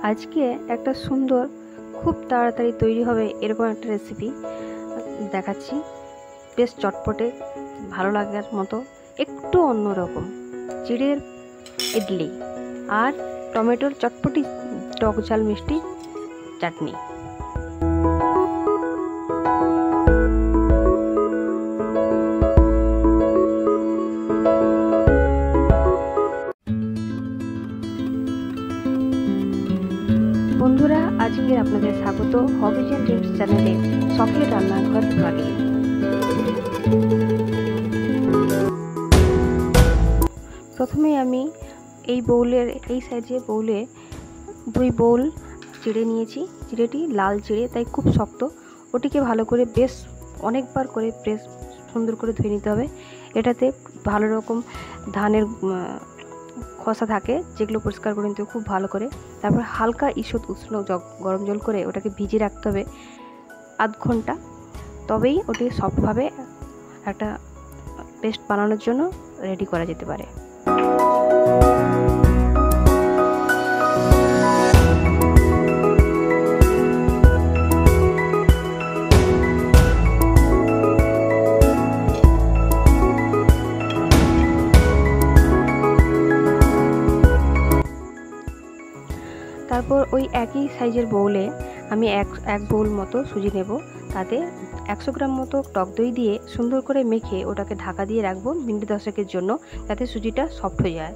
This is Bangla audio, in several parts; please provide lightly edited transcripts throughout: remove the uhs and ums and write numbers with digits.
আজকে একটা সুন্দর খুব তাড়াতাড়ি তৈরি হবে এরকম একটা রেসিপি দেখাচ্ছি। বেশ চটপটে, ভালো লাগার মতো, একটু অন্যরকম চিড়ের ইডলি আর টমেটোর চটপটি টক ঝাল মিষ্টি চাটনি। বন্ধুরা, আজকে আপনাদের স্বাগত হবিজ অ্যান্ড ড্রিমস চ্যানেলে শখের রান্নাঘর বিভাগে। প্রথমে আমি এই সাইজের বউলে 2 বাউল চিড়ে নিয়েছি। চিড়েটি লাল চিড়ে, তাই খুব শক্ত। ওটিকে ভালো করে বেশ অনেকবার করে সুন্দর করে ধুয়ে নিতে হবে। এটাতে ভালো রকম ধানের খোসা থাকে, যেগুলো পরিষ্কার করে নিতে খুব ভালো করে। তারপর হালকা ঈষৎ উষ্ণ গরম জল করে ওটাকে ভিজিয়ে রাখতে হবে আধ ঘন্টা। তবেই ওটি সফটভাবে একটা পেস্ট বানানোর জন্য রেডি করা যেতে পারে। তারপর ওই একই সাইজের বাউলে আমি এক বাউল মতো সুজি নেব। তাতে 100 গ্রাম মতো টক দই দিয়ে সুন্দর করে মেখে ওটাকে ঢাকা দিয়ে রাখবো মিনিট 10-এর জন্য, যাতে সুজিটা সফট হয়ে যায়।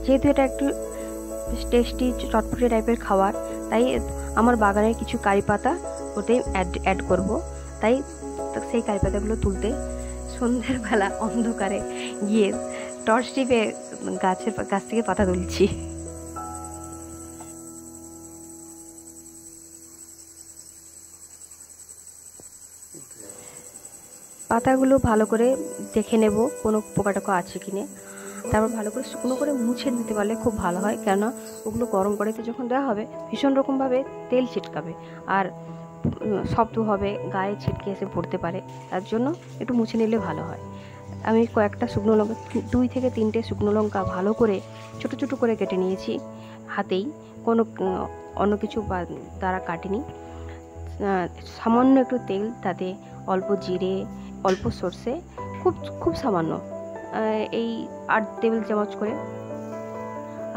যেহেতু এটা একটু টেস্টি চটপটি টাইপের খাবার, তাই আমার বাগানের কিছু কারি পাতা ওতে অ্যাড করব। তাই সেই কারি পাতাগুলো তুলতে সন্ধ্যের বেলা অন্ধকারে গিয়ে টর্চ টিপে গাছ থেকে পাতা তুলছি। পাতাগুলো ভালো করে দেখে নেব কোনো পোকাটোকা আছে কিনে। তারপর ভালো করে শুকনো করে মুছে নিতে পারলে খুব ভালো হয়, কেননা ওগুলো গরম কড়াইতে যখন দেওয়া হবে ভীষণ রকমভাবে তেল ছিটকাবে আর শব্দ হবে, গায়ে ছিটকে এসে পড়তে পারে। তার জন্য একটু মুছে নিলে ভালো হয়। আমি কয়েকটা শুকনো লঙ্কা, 2 থেকে 3টে শুকনো লঙ্কা ভালো করে ছোটো ছোটো করে কেটে নিয়েছি হাতেই, কোনো অন্য কিছু দ্বারা কাটিনি। সামান্য একটু তেল, তাতে অল্প জিরে, অল্প সর্ষে, খুব সামান্য, এই 8 টেবিল চামচ করে,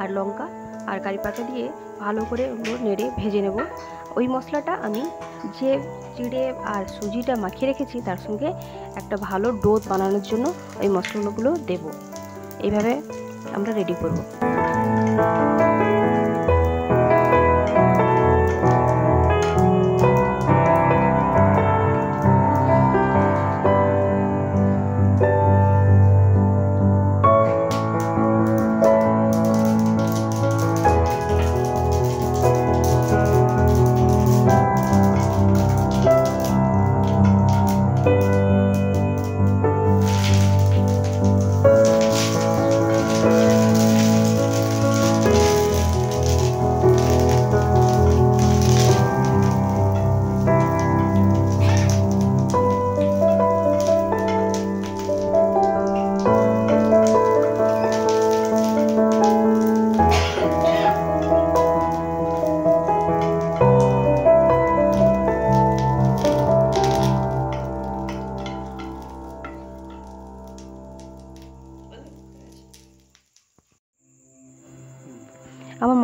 আর লঙ্কা আর কারি পাতা দিয়ে ভালো করে ওগুলো নেড়ে ভেজে নেব। ওই মশলাটা আমি যে চিড়ে আর সুজিটা মাখিয়ে রেখেছি তার সঙ্গে একটা ভালো ডো বানানোর জন্য ওই মশলাগুলো দেব। এইভাবে আমরা রেডি করব।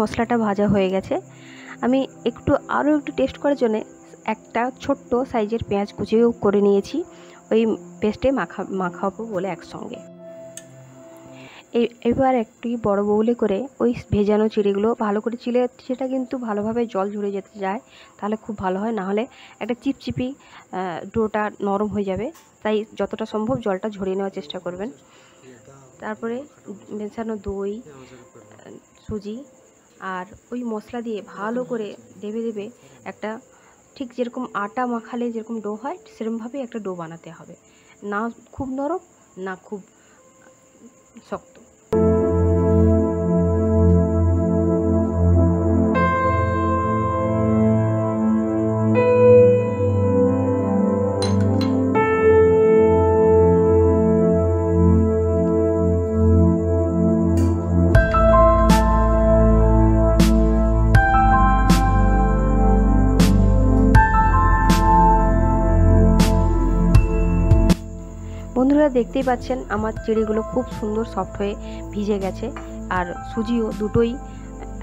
মশলাটা ভাজা হয়ে গেছে। আমি আরও একটু টেস্ট করার জন্য একটা ছোট্ট সাইজের পেঁয়াজ কুচিও করে নিয়েছি, ওই পেস্টে মাখাবো বলে একসঙ্গে। এবার একটি বড় বউলে করে ওই ভেজানো চিড়েগুলো ভালো করে সেটা কিন্তু ভালোভাবে জল ঝরে যেতে যায়, তাহলে খুব ভালো হয়, নাহলে একটা চিপচিপি ডোটা নরম হয়ে যাবে। তাই যতটা সম্ভব জলটা ঝরিয়ে নেওয়ার চেষ্টা করবেন। তারপরে মেশানো দই, সুজি আর ওই মশলা দিয়ে ভালো করে দেবে একটা, ঠিক যেরকম আটা মাখালে যেরকম ডো হয় সেরকমভাবে একটা ডো বানাতে হবে, না খুব নরম না খুব শক্ত। বন্ধুরা দেখতেই পাচ্ছেন আমার চিড়েগুলো খুব সুন্দর সফট হয়ে ভিজে গেছে, আর সুজিও দুটোই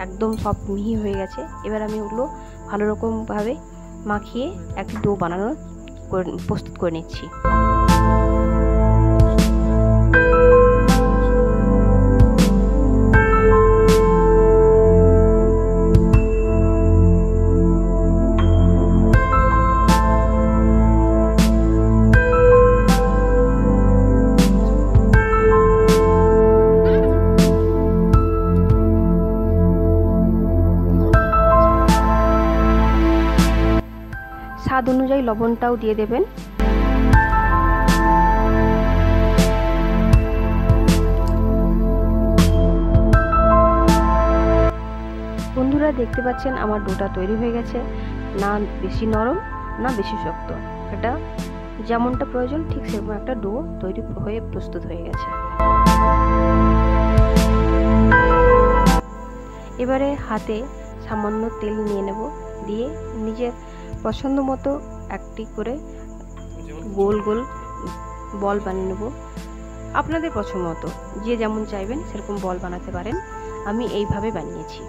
একদম সফট মিহি হয়ে গেছে। এবার আমি ওগুলো ভালো রকমভাবে মাখিয়ে একটি ডো প্রস্তুত করে নিচ্ছি। স্বাদ অনুযায়ী লবণটাও দিয়ে দেবেন। বন্ধুরা দেখতে পাচ্ছেন আমার ডোটা তৈরি হয়ে গেছে, না বেশি নরম না বেশি শক্ত, এটা যেমনটা প্রয়োজন ঠিক সেরকম একটা ডো তৈরি হয়ে প্রস্তুত হয়ে গেছে। এবারে হাতে সামান্য তেল নিয়ে নেব, দিয়ে নিজের পছন্দ মতো একটি করে গোল গোল বল বানিয়ে নেব। আপনাদের পছন্দ মতো যে যেমন চাইবেন সেরকম বল বানাতে পারেন, আমি এইভাবে বানিয়েছি।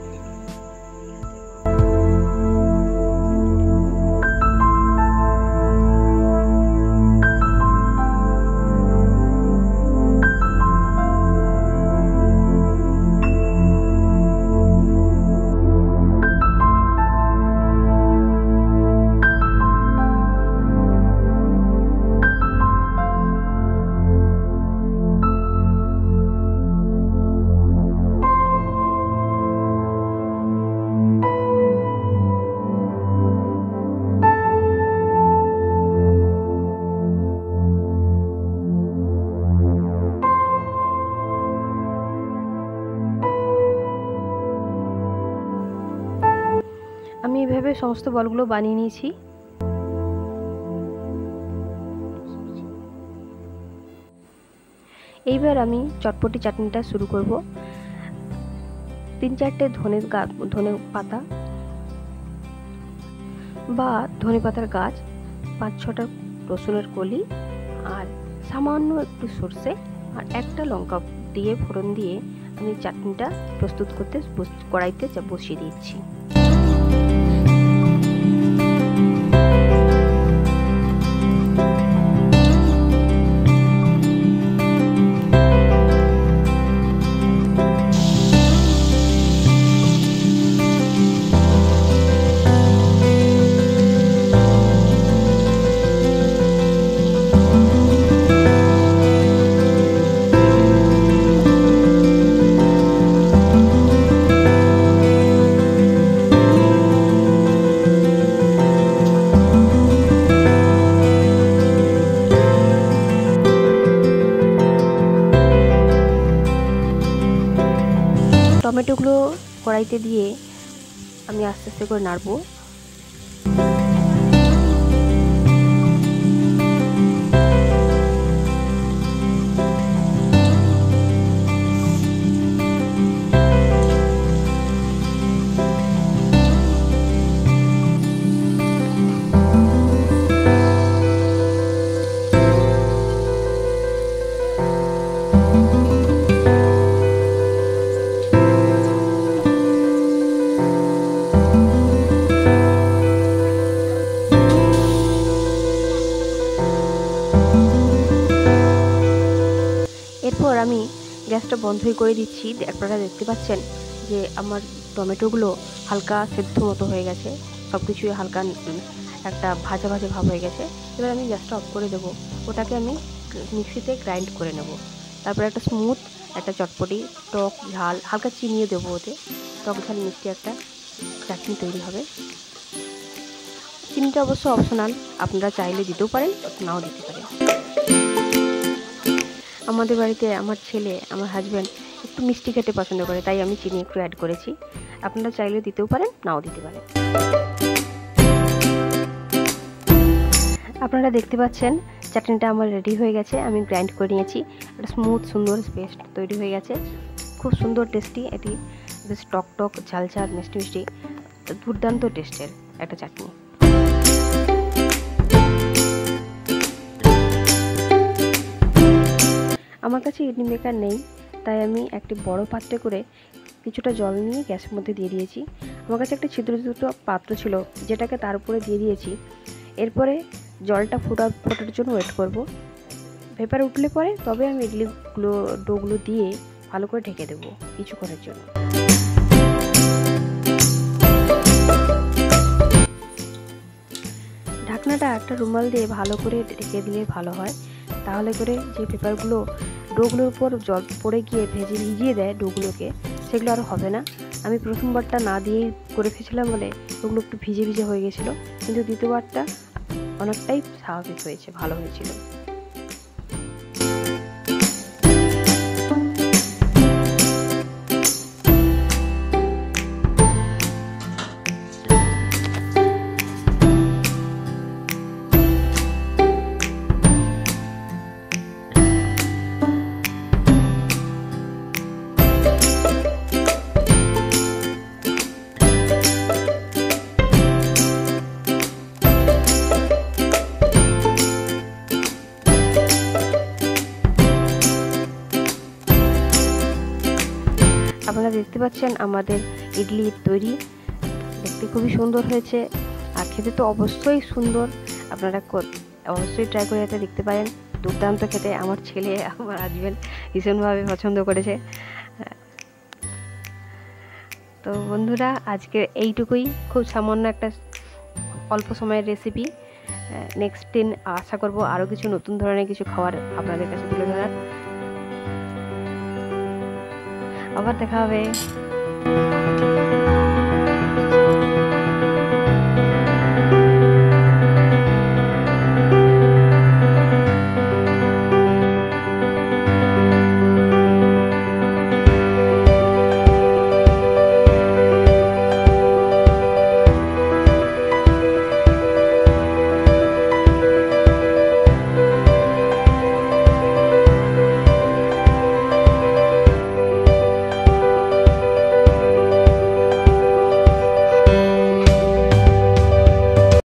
আমি এভাবে সমস্ত বলগুলো বানিয়ে নিয়েছি। এইবার আমি চটপটি চাটনিটা শুরু করব। 3-4টে ধনে পাতা বা ধনে পাতার গাছ, 5-6টা রসুনের কলি আর সামান্য একটু সর্ষে আর একটা লঙ্কা দিয়ে ফোড়ন দিয়ে আমি চাটনিটা প্রস্তুত করতে কড়াইতে বসিয়ে দিচ্ছি। টমেটোগুলো কড়াইতে দিয়ে আমি আস্তে আস্তে করে নাড়বো। গ্যাসটা বন্ধই করে দিচ্ছি। আপনারা দেখতে পাচ্ছেন যে আমার টমেটোগুলো হালকা সেদ্ধ মতো হয়ে গেছে, সব কিছুই হালকা একটা ভাজা ভাজা ভাব হয়ে গেছে। এবার আমি গ্যাসটা অফ করে দেবো, ওটাকে আমি মিক্সিতে গ্রাইন্ড করে নেব। তারপরে একটা স্মুথ, একটা চটপটি, টক ঝাল, হালকা চিনিও দেবো ওতে, টক ঝাল মিষ্টি একটা চাটনি তৈরি হবে। চিনিটা অবশ্য অপশনাল, আপনারা চাইলে দিতেও পারেন, নাও দিতে পারেন। আমাদের বাড়িতে আমার ছেলে, আমার হাজব্যান্ড একটু মিষ্টি খেতে পছন্দ করে, তাই আমি চিনি একটু অ্যাড করেছি। আপনারা চাইলে দিতেও পারেন, নাও দিতে পারেন। আপনারা দেখতে পাচ্ছেন চাটনিটা আমার রেডি হয়ে গেছে, আমি গ্রাইন্ড করে নিয়েছি। একটা স্মুথ সুন্দর পেস্ট তৈরি হয়ে গেছে, খুব সুন্দর টেস্টি। এটি বেশ টক টক ঝাল ঝাল মিষ্টি মিষ্টি দুর্দান্ত টেস্টের একটা চাটনি। আমার কাছে ইডলি মেকার নেই, তাই আমি একটি বড় পাত্রে করে কিছুটা জল নিয়ে গ্যাসের মধ্যে দিয়ে দিয়েছি। আমার কাছে একটা ছিদ্রযুক্ত পাত্র ছিল, যেটাকে তার উপরে দিয়ে দিয়েছি। এরপরে জলটা ফোটার জন্য ওয়েট করব। ভেপার উঠলে পরে তবে আমি ডোগুলো দিয়ে ভালো করে ঢেকে দেবো কিছুক্ষণের জন্য। ঢাকনাটা একটা রুমাল দিয়ে ভালো করে ঢেকে দিলে ভালো হয়, তাহলে করে যে পেপারগুলো ডোগুলোর উপর জল পড়ে গিয়ে ভিজিয়ে দেয় ডোগুলোকে, সেগুলো আর হবে না। আমি প্রথমবারটা না দিয়েই করে ফেলেছিলাম বলে ওগুলো একটু ভিজে ভিজে হয়ে গেছিলো, কিন্তু দ্বিতীয়বারটা অনেকটাই স্বাভাবিক হয়েছে, ভালো হয়েছিল। আপনারা দেখতে পাচ্ছেন আমাদের ইডলি তৈরি, দেখতে খুবই সুন্দর হয়েছে, আর খেতে তো অবশ্যই সুন্দর। আপনারা অবশ্যই ট্রাই করে এটা দেখতে পারেন, দুর্দান্ত খেতে। আমার ছেলে, আমার হাজব্যান্ড ভীষণভাবে পছন্দ করেছে। তো বন্ধুরা, আজকে এইটুকুই, খুব সামান্য একটা অল্প সময়ের রেসিপি। নেক্সট দিন আশা করব আরও কিছু নতুন ধরনের কিছু খাবার আপনাদের কাছে তুলে ধরার। আবার দেখা হবে।